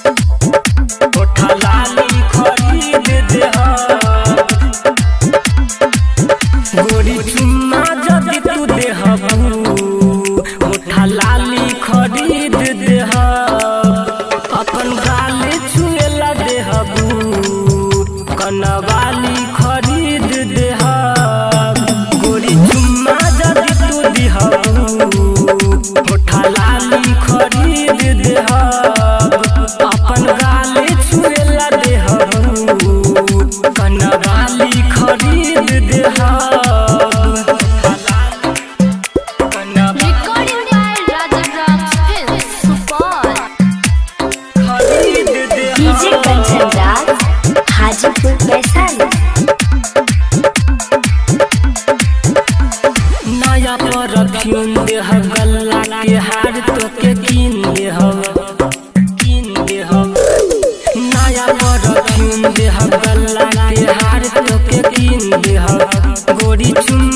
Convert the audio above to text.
होठा लाली खरीद देहब गोरी चुम्मा जदि तू देहबू होठा लाली खरीद देहब अपन गाल छुएला देहबू कनवाली खरीद देहब गोरी चुम्मा जदि तू देहबू होठा लाली खरीद देहब अपन गाल छुएला देहबू कनवाली खरीद देहब Recording by Raja Rocks Films, Supal. खरीद देहब डीजे कंचन राज हाजीपुर वैशाली। नया परफ्यूम देहब गल्ला के हार तोके कीन देहब नया परफ्यूम देहब गल्ला के हार तोके कीन देहब गोरी चुम्मा